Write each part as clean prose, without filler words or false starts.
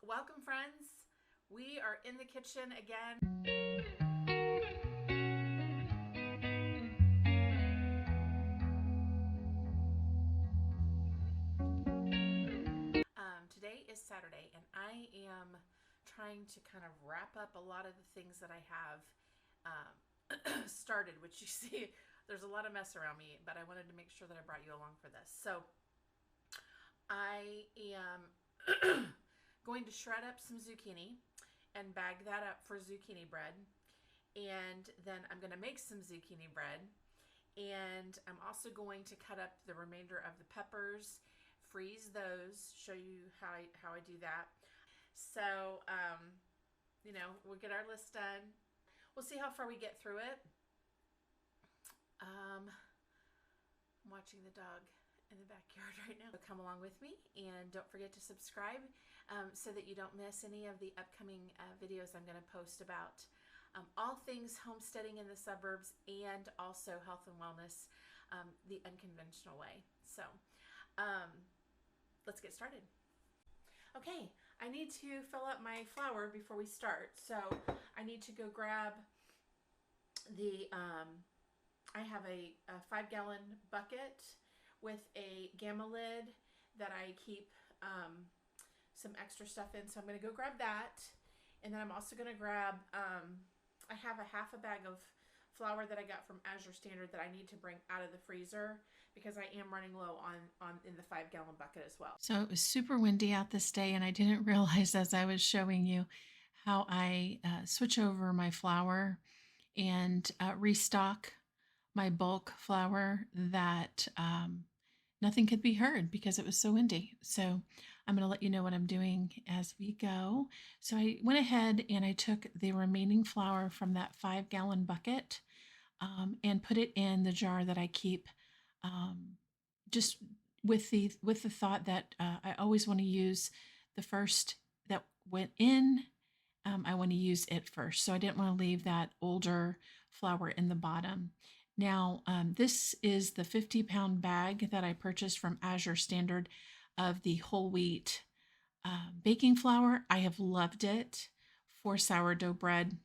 Welcome, friends. We are in the kitchen again. Today is Saturday, and I am trying to kind of wrap up a lot of the things that I have started, which you see there's a lot of mess around me, but I wanted to make sure that I brought you along for this. So I am going to shred up some zucchini and bag that up for zucchini bread. And then I'm going to make some zucchini bread. And I'm also going to cut up the remainder of the peppers, freeze those, show you how I do that. So, we'll get our list done. We'll see how far we get through it. I'm watching the dog in the backyard right now. So come along with me, and don't forget to subscribe so that you don't miss any of the upcoming videos I'm going to post about all things homesteading in the suburbs and also health and wellness the unconventional way. So let's get started. Okay, I need to fill up my flour before we start. So I need to go grab the I have a 5-gallon bucket with a gamma lid that I keep some extra stuff in. So I'm going to go grab that. And then I'm also going to grab, I have a half a bag of flour that I got from Azure Standard that I need to bring out of the freezer because I am running low on in the 5-gallon bucket as well. So it was super windy out this day, and I didn't realize as I was showing you how I switch over my flour and restock my bulk flour that nothing could be heard because it was so windy. So I'm going to let you know what I'm doing as we go. So I went ahead and I took the remaining flour from that 5-gallon bucket and put it in the jar that I keep, just with the thought that I always want to use the first that went in. I want to use it first. So I didn't want to leave that older flour in the bottom. Now, this is the 50-pound bag that I purchased from Azure Standard of the whole wheat baking flour. I have loved it for sourdough bread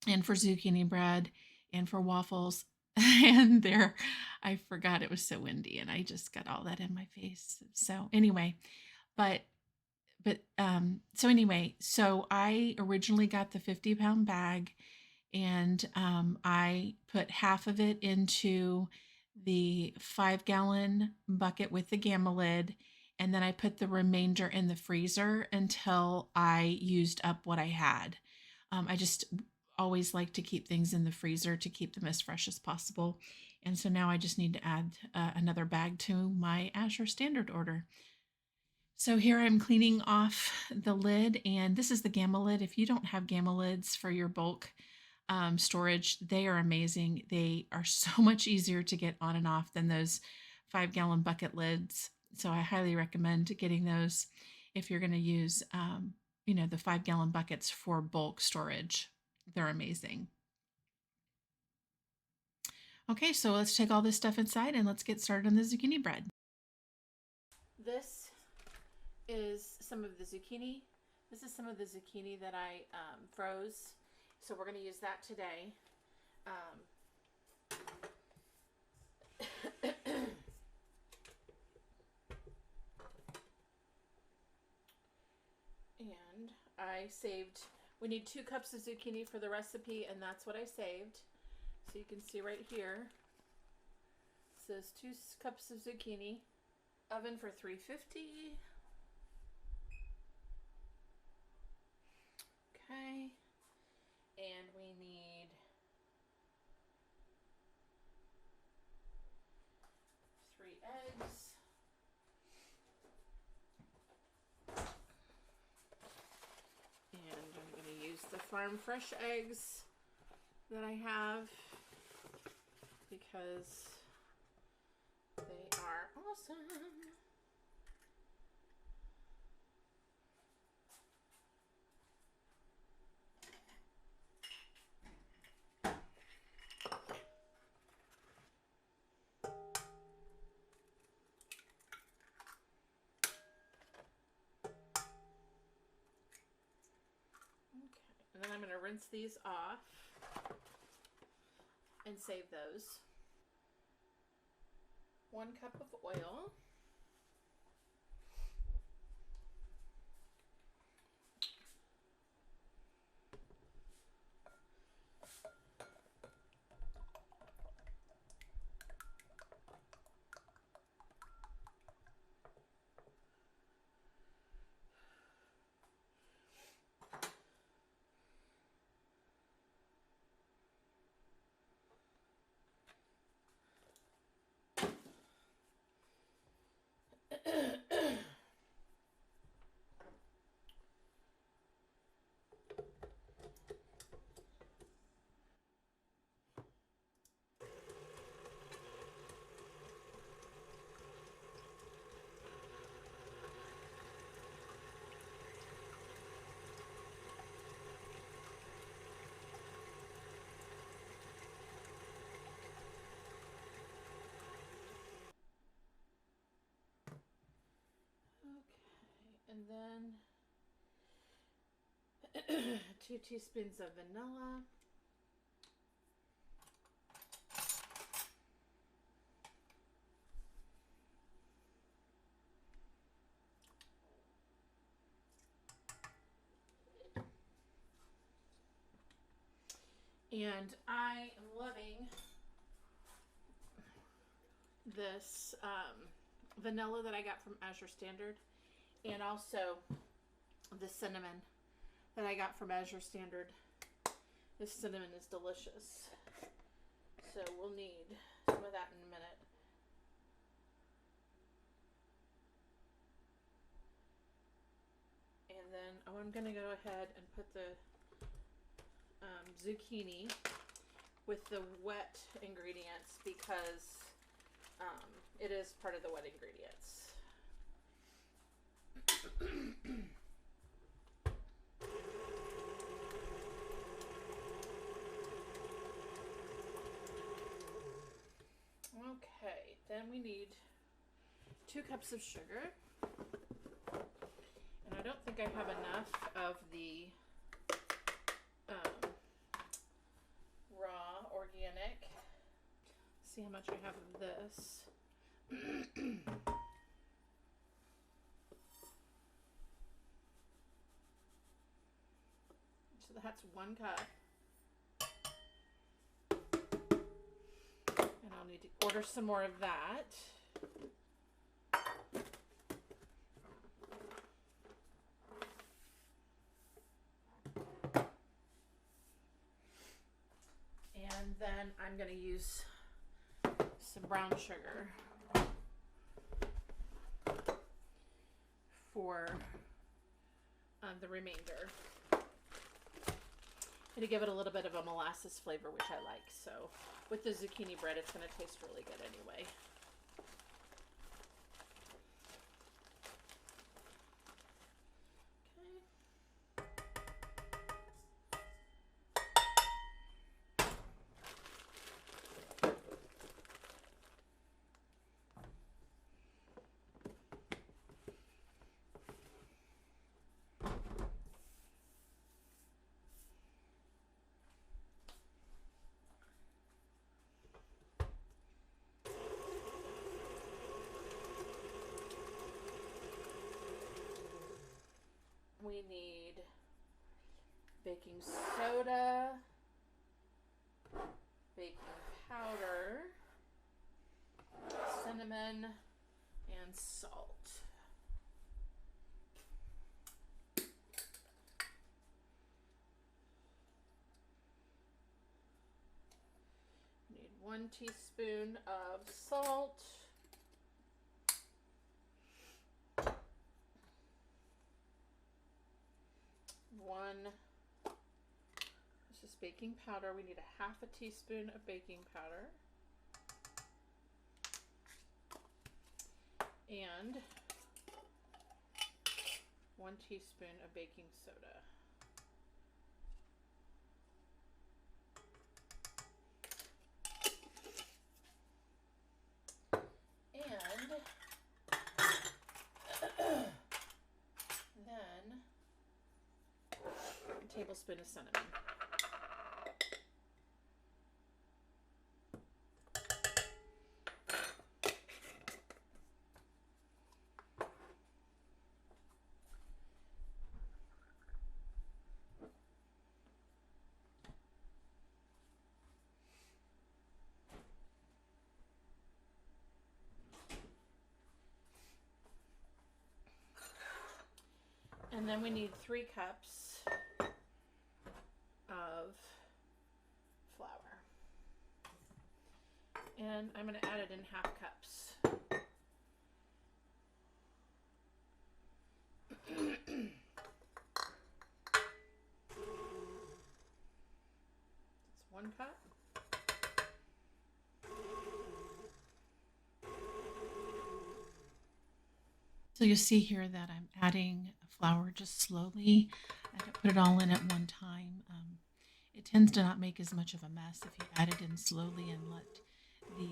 and for zucchini bread and for waffles. And there, I forgot it was so windy and I just got all that in my face. So anyway, so I originally got the 50-pound bag, and I put half of it into the 5-gallon bucket with the gamma lid, and then I put the remainder in the freezer until I used up what I had. I just always like to keep things in the freezer to keep them as fresh as possible. And so now I just need to add another bag to my Azure Standard order. So here I'm cleaning off the lid, and this is the gamma lid. If you don't have gamma lids for your bulk storage, they are amazing. They are so much easier to get on and off than those 5-gallon bucket lids. So I highly recommend getting those if you're going to use, the 5-gallon buckets for bulk storage. They're amazing. Okay, so let's take all this stuff inside and let's get started on the zucchini bread. This is some of the zucchini. This is some of the zucchini that I froze. So we're going to use that today. And I saved, we need 2 cups of zucchini for the recipe, and that's what I saved. So you can see right here, it says 2 cups of zucchini. Oven for 350. Okay. And we need 3 eggs. And I'm going to use the farm fresh eggs that I have because they are awesome. And then I'm going to rinse these off and save those. 1 cup of oil. And then 2 teaspoons of vanilla. And I am loving this vanilla that I got from Azure Standard, and also the cinnamon that I got from Azure Standard. This cinnamon is delicious. So we'll need some of that in a minute. And then I'm going to go ahead and put the zucchini with the wet ingredients because it is part of the wet ingredients. Okay, then we need 2 cups of sugar. And I don't think I have enough of the raw organic. See how much I have of this. So that's 1 cup. And I'll need to order some more of that. And then I'm going to use some brown sugar for the remainder. And to give it a little bit of a molasses flavor, which I like. So with the zucchini bread, it's going to taste really good anyway. We need baking soda, baking powder, cinnamon, and salt. We need 1 teaspoon of salt. 1, this is baking powder. We need a 1/2 teaspoon of baking powder. And 1 teaspoon of baking soda. And then tablespoon of cinnamon. And then we need 3 cups of flour. And I'm going to add it in half cups. It's 1 cup. So you'll see here that I'm adding flour just slowly. I don't put it all in at one time. It tends to not make as much of a mess if you add it in slowly and let the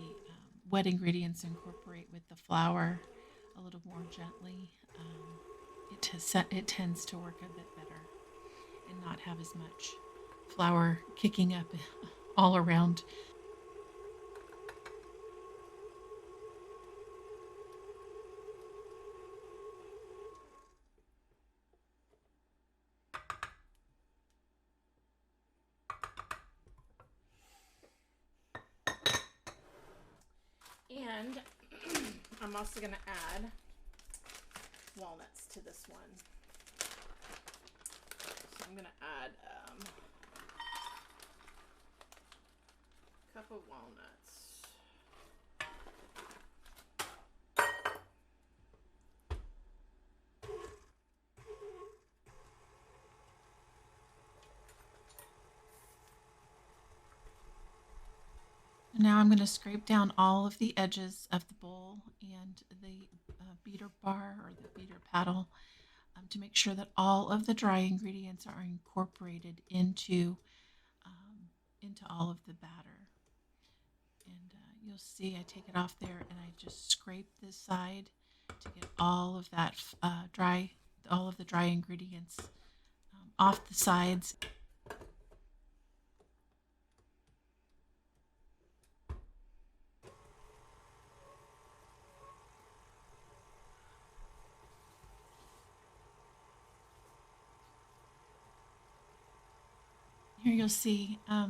wet ingredients incorporate with the flour a little more gently. It tends to work a bit better and not have as much flour kicking up all around. And I'm also going to add walnuts to this one. So I'm going to add a cup of walnuts. Now I'm going to scrape down all of the edges of the bowl and the beater bar or the beater paddle to make sure that all of the dry ingredients are incorporated into all of the batter. And you'll see I take it off there and I just scrape this side to get all of that all of the dry ingredients off the sides. Here you'll see, I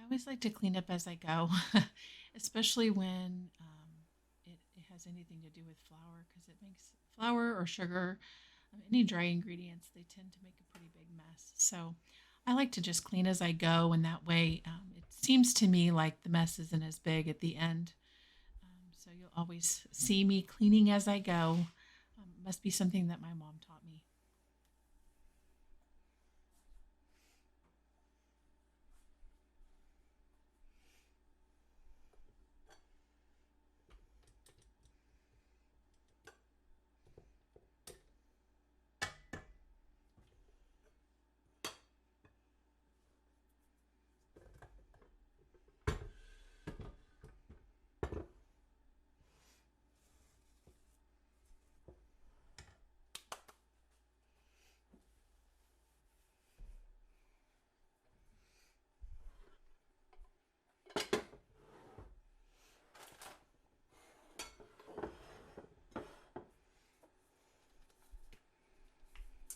always like to clean up as I go, especially when it has anything to do with flour, because it makes flour or sugar, any dry ingredients, they tend to make a pretty big mess. So I like to just clean as I go, and that way it seems to me like the mess isn't as big at the end. So you'll always see me cleaning as I go. Must be something that my mom taught me.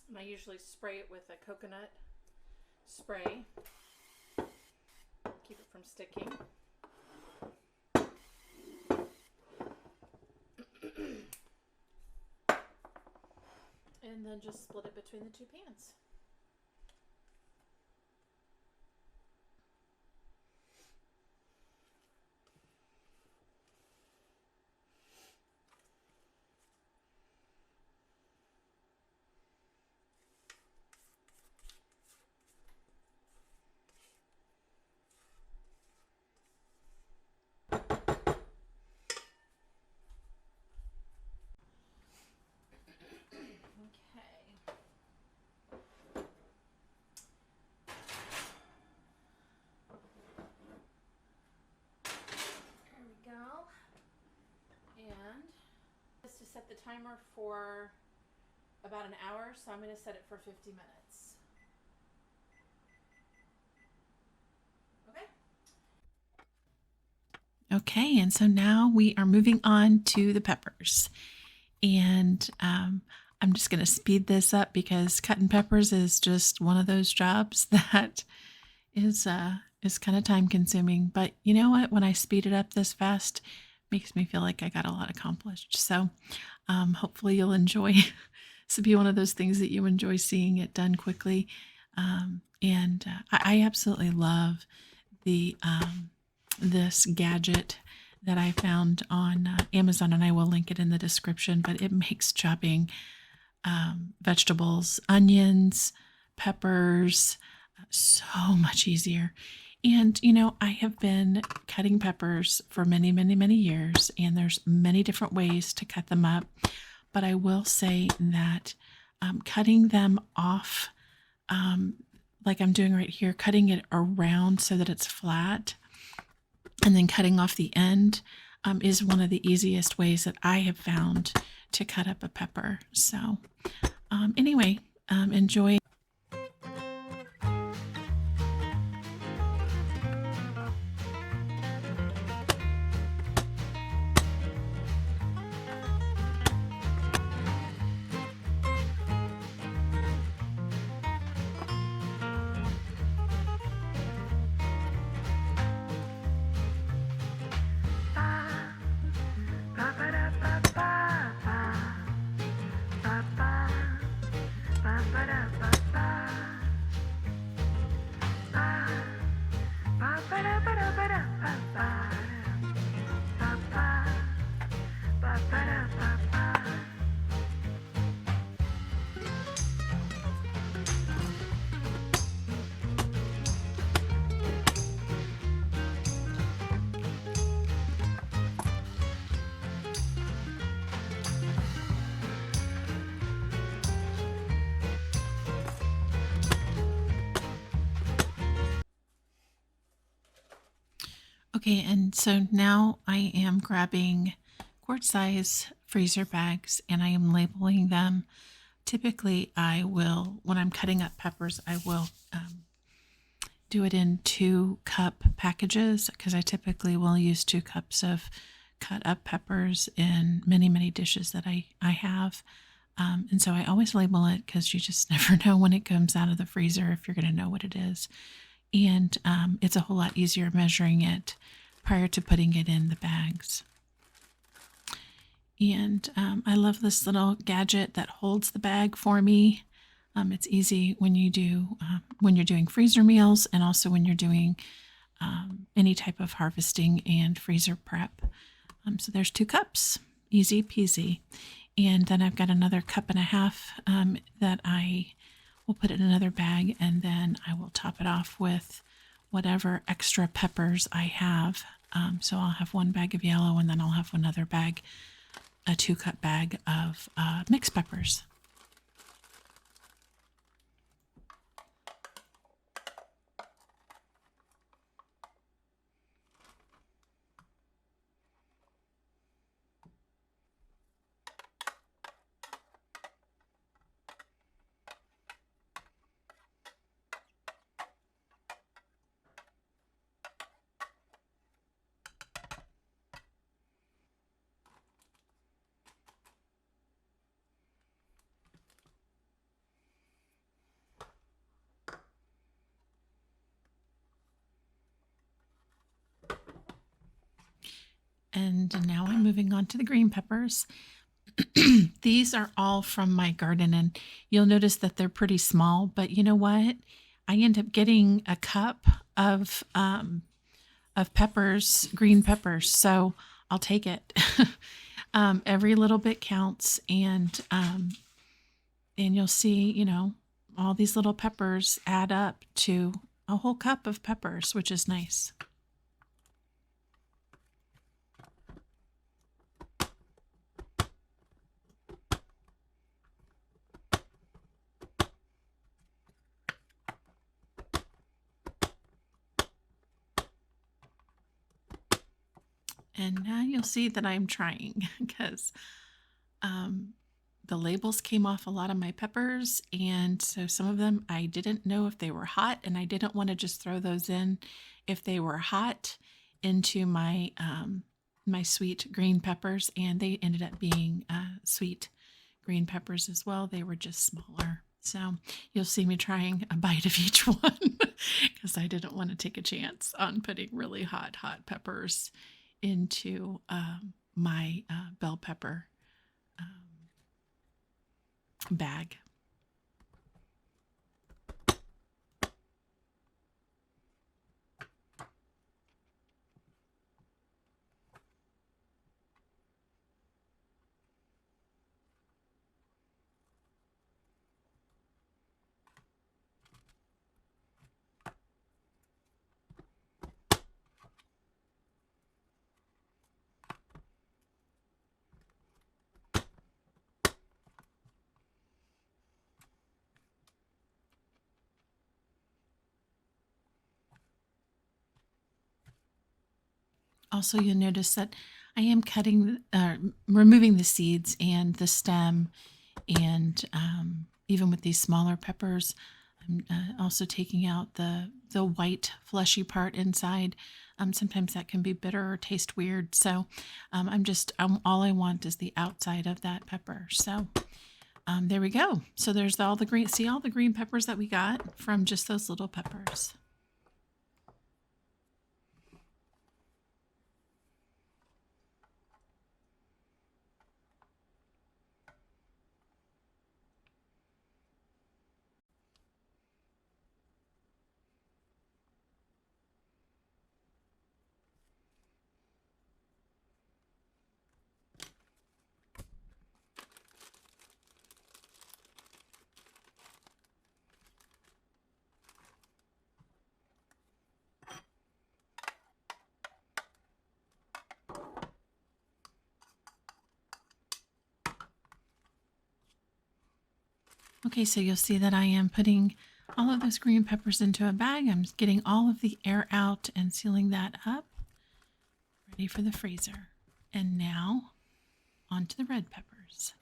And I usually spray it with a coconut spray, keep it from sticking. And then just split it between the 2 pans. To set the timer for about an hour, so I'm going to set it for 50 minutes. Okay, and so now we are moving on to the peppers. And I'm just going to speed this up because cutting peppers is just one of those jobs that is kind of time consuming. But you know what? When I speed it up this fast, it makes me feel like I got a lot accomplished. So hopefully you'll enjoy. This will be one of those things that you enjoy seeing it done quickly. And I absolutely love the this gadget that I found on Amazon, and I will link it in the description. But it makes chopping vegetables, onions, peppers so much easier. And you know, I have been cutting peppers for many, many, many years, and there's many different ways to cut them up. But I will say that cutting them off, like I'm doing right here, cutting it around so that it's flat, and then cutting off the end is one of the easiest ways that I have found to cut up a pepper. So anyway, enjoy. Okay, and so now I am grabbing quart size freezer bags and I am labeling them. Typically, I will, when I'm cutting up peppers, I will do it in 2-cup packages because I typically will use 2 cups of cut up peppers in many, many dishes that I have. And so I always label it because you just never know when it comes out of the freezer if you're going to know what it is. And it's a whole lot easier measuring it prior to putting it in the bags. And I love this little gadget that holds the bag for me. It's easy when you do when you're doing freezer meals, and also when you're doing any type of harvesting and freezer prep. So there's 2 cups, easy peasy. And then I've got another 1.5 cups that I will put in another bag, and then I will top it off with whatever extra peppers I have. So I'll have 1 bag of yellow, and then I'll have another bag, a 2-cup bag of mixed peppers. And now I'm moving on to the green peppers. These are all from my garden, and you'll notice that they're pretty small, but you know what? I end up getting a cup of peppers, green peppers, so I'll take it. Every little bit counts, and you'll see, you know, all these little peppers add up to a whole cup of peppers, which is nice. And now you'll see that I'm trying because the labels came off a lot of my peppers, and so some of them I didn't know if they were hot, and I didn't want to just throw those in if they were hot into my my sweet green peppers, and they ended up being sweet green peppers as well. They were just smaller. So you'll see me trying a bite of each one because I didn't want to take a chance on putting really hot peppers into my bell pepper bag. Also, you'll notice that I am removing the seeds and the stem, and even with these smaller peppers, I'm also taking out the white fleshy part inside. Sometimes that can be bitter or taste weird, so all I want is the outside of that pepper. So there we go. So there's all the green. See all the green peppers that we got from just those little peppers. Okay, so you'll see that I am putting all of those green peppers into a bag. I'm just getting all of the air out and sealing that up, ready for the freezer. And now, onto the red peppers.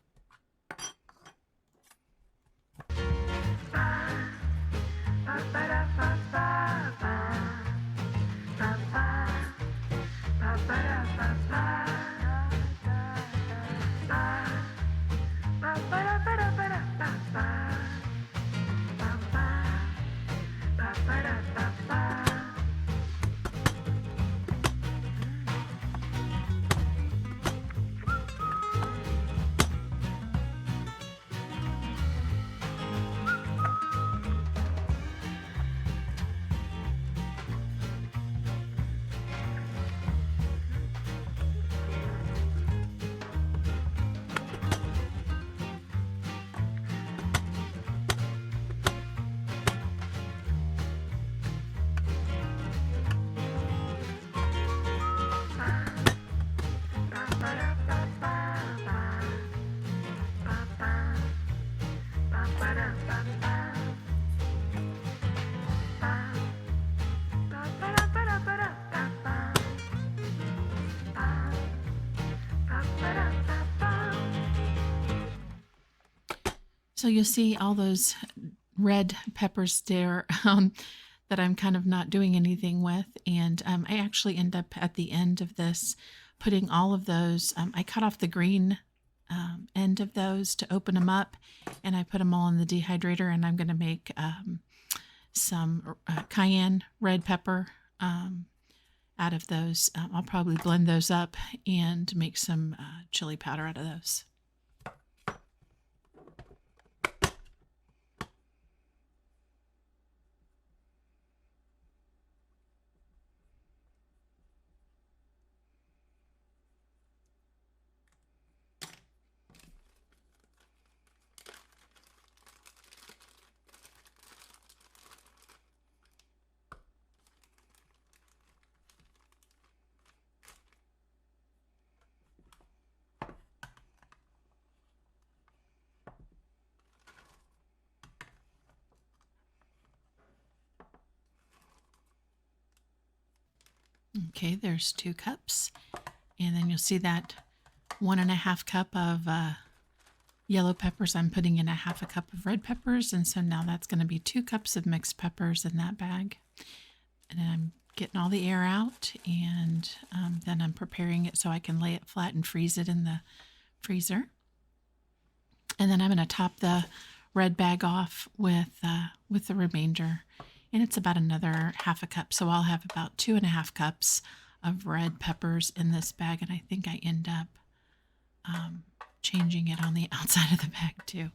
So you'll see all those red peppers there that I'm kind of not doing anything with. And I actually end up at the end of this putting all of those, I cut off the green end of those to open them up, and I put them all in the dehydrator, and I'm going to make some cayenne red pepper out of those. I'll probably blend those up and make some chili powder out of those. Okay, there's 2 cups. And then you'll see that 1.5 cup of yellow peppers. I'm putting in 1/2 cup of red peppers. And so now that's going to be 2 cups of mixed peppers in that bag. And then I'm getting all the air out, and then I'm preparing it so I can lay it flat and freeze it in the freezer. And then I'm going to top the red bag off with the remainder, and it's about another half a cup. So I'll have about 2.5 cups of red peppers in this bag, and I think I end up changing it on the outside of the bag too.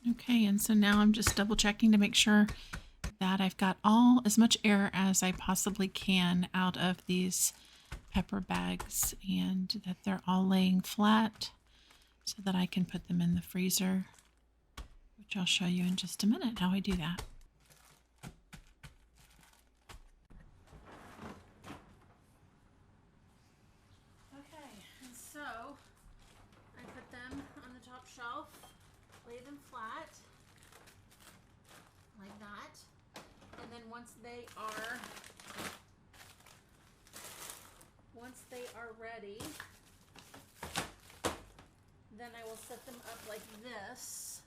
Okay, and so now I'm just double checking to make sure that I've got as much air as I possibly can out of these pepper bags, and that they're all laying flat so that I can put them in the freezer, which I'll show you in just a minute how I do that. Okay, and so I put them on the top shelf, lay them flat like that, and then once they are ready, then I will set them up like this.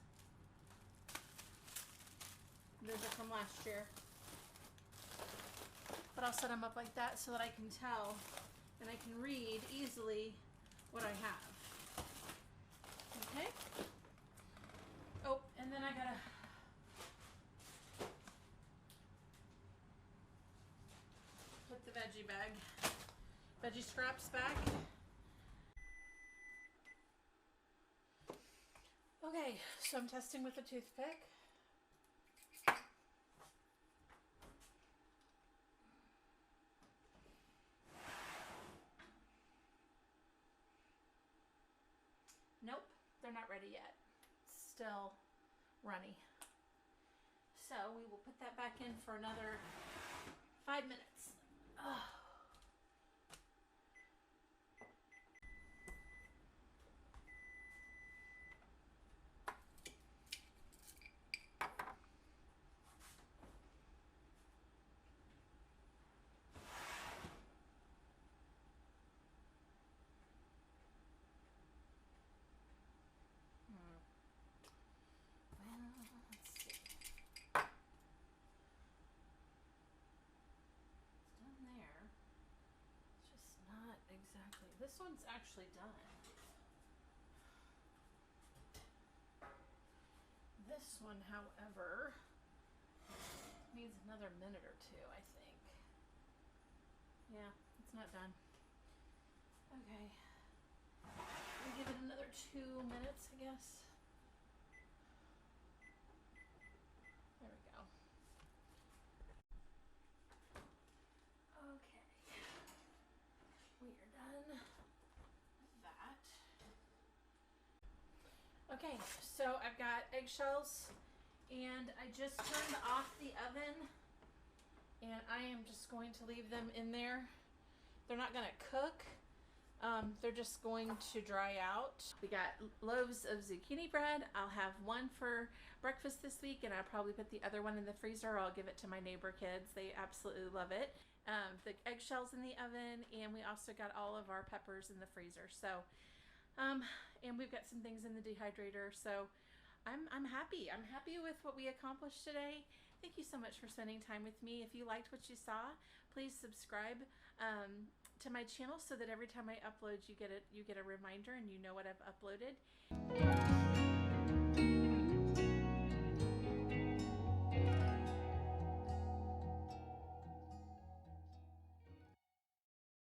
Those are from last year, but I'll set them up like that so that I can tell and I can read easily what I have. Okay. Oh, and then I gotta put the veggie scraps back. Okay, so I'm testing with a toothpick. Nope, they're not ready yet. Still runny. So we will put that back in for another 5 minutes. Oh. Exactly. This one's actually done. This one, however, needs another minute or two, I think. Yeah, it's not done. Okay. We'll give it another 2 minutes, I guess. There we go. Okay. We are done with that. Okay, so I've got eggshells, and I just turned off the oven, and I am just going to leave them in there. They're not going to cook. They're just going to dry out. We got loaves of zucchini bread. I'll have one for breakfast this week, and I'll probably put the other one in the freezer, or I'll give it to my neighbor kids. They absolutely love it. The eggshells in the oven, and we also got all of our peppers in the freezer. So, and we've got some things in the dehydrator. So I'm happy. I'm happy with what we accomplished today. Thank you so much for spending time with me. If you liked what you saw, please subscribe to my channel so that every time I upload, you get a reminder and you know what I've uploaded.